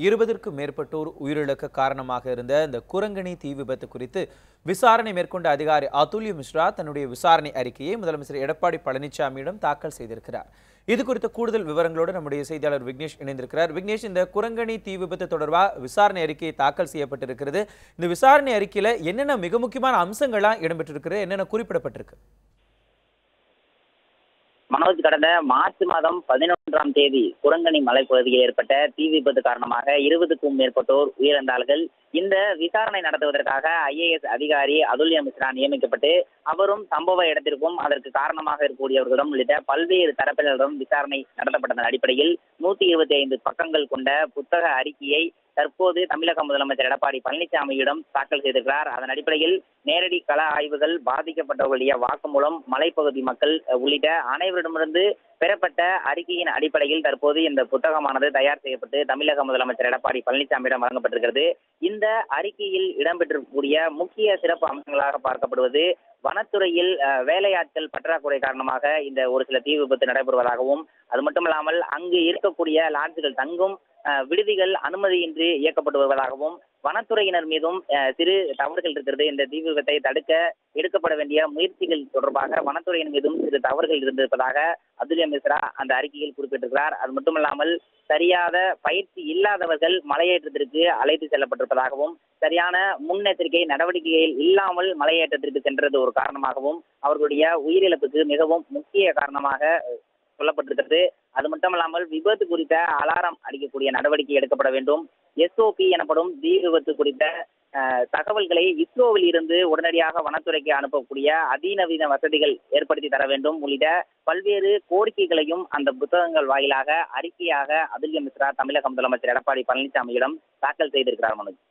20க்கும் மேற்பட்டோர் உயிரிழக்க காரணமாக இருந்த இந்த குரங்கணி தீ விபத்து குறித்து விசாரணை மேற்கொண்ட அதிகாரி அதுல்ய மிஸ்ரா தன்னுடைய விசாரணை அறிக்கையை முதலமைச்சர் எடப்பாடி பழனிசாமியிடம் தாக்கல் செய்திருக்கிறார். இது குறித்த கூடுதல் விவரங்களோடு நம்முடைய செய்தியாளர் விக்னேஷ் இணைந்திருக்கிறார். விக்னேஷ், இந்த குரங்கணி தீ விபத்து தொடர்பாக விசாரணை அறிக்கை தாக்கல் செய்யப்பட்டிருக்கிறது. இந்த விசாரணை அறிக்கையில என்னென்ன மிக முக்கியமான அம்சங்கள்லாம் இடம்பெற்றிருக்கிறது, என்னென்ன குறிப்பிடப்பட்டிருக்கு? மனோஜ், கடந்த மார்ச் மாதம் 11ஆம் தேதி குரங்கணி மலைப்பகுதியில் ஏற்பட்ட தீ விபத்து காரணமாக 20க்கும் மேற்பட்டோர் உயிரிழந்தார்கள். இந்த விசாரணை நடத்துவதற்காக IAS அதிகாரி அதுல்ய மிஸ்ரா நியமிக்கப்பட்டு அவரும் சம்பவ இடத்திற்கும் அதற்கு காரணமாக இருக்கக்கூடியவர்களிடம் உள்ளிட்ட பல்வேறு தரப்பினரிடம் விசாரணை நடத்தப்பட்டதன் அடிப்படையில் 125 பக்கங்கள் கொண்ட புத்தக அறிக்கையை தற்போது தமிழக முதலமைச்சர் எடப்பாடி பழனிசாமியிடம் தாக்கல் செய்திருக்கிறார். அதன் அடிப்படையில் நேரடி கள ஆய்வுகள், பாதிக்கப்பட்டவர்களுடைய வாக்குமூலம், மலைப்பகுதி மக்கள் உள்ளிட்ட அனைவரிடமிருந்து பெறப்பட்ட அறிக்கையின் அடிப்படையில் தற்போது இந்த புத்தகமானது தயார் செய்யப்பட்டு தமிழக முதலமைச்சர் எடப்பாடி பழனிசாமியிடம் வழங்கப்பட்டிருக்கிறது. இந்த அறிக்கையில் இடம்பெற்றிருக்கக்கூடிய முக்கிய சிறப்பு அம்சங்களாக பார்க்கப்படுவது, வனத்துறையில் வேலையாட்கள் பற்றாக்குறை காரணமாக இந்த ஒரு சில தீ விபத்து நடைபெறுவதாகவும், அது மட்டுமல்லாமல் அங்கு இருக்கக்கூடிய லாட்ஜுகள் தங்கும் விடுதிகள் அனுமதியின்றி இயக்கப்பட்டு வருவதாகவும், வனத்துறையினர் மீதும் சிறு தவறுகள் இருக்கிறது. இந்த தீ விபத்தை தடுக்க எடுக்கப்பட வேண்டிய முயற்சிகள் தொடர்பாக வனத்துறையின் மீதும் சிறு தவறுகள் இருந்திருப்பதாக அதுல்ய மிஸ்ரா அந்த அறிக்கையில் குறிப்பிட்டிருக்கிறார். அது மட்டுமல்லாமல் சரியாத பயிற்சி இல்லாதவர்கள் மலையேற்றத்திற்கு அழைத்து செல்லப்பட்டிருப்பதாகவும், சரியான முன்னெச்சரிக்கை நடவடிக்கைகள் இல்லாமல் மலையேற்றத்திற்கு சென்றது ஒரு காரணமாகவும், அவர்களுடைய உயிரிழப்புக்கு மிகவும் முக்கிய காரணமாக சொல்லப்பட்டிருக்கிறது. அது மட்டுமல்லாமல் விபத்து குறித்த அலாரம் அளிக்கக்கூடிய நடவடிக்கை எடுக்கப்பட வேண்டும். SOP எனப்படும் தீ விபத்து குறித்த தகவல்களை இஸ்ரோவில் இருந்து உடனடியாக வனத்துறைக்கு அனுப்பக்கூடிய அதிநவீன வசதிகள் ஏற்படுத்தி தர வேண்டும் உள்ளிட்ட பல்வேறு கோரிக்கைகளையும் அந்த புத்தகங்கள் வாயிலாக அறிக்கையாக அதுல்ய மிஸ்ரா தமிழக முதலமைச்சர் எடப்பாடி பழனிசாமியிடம் தாக்கல் செய்திருக்கிறார். மனோஜ்.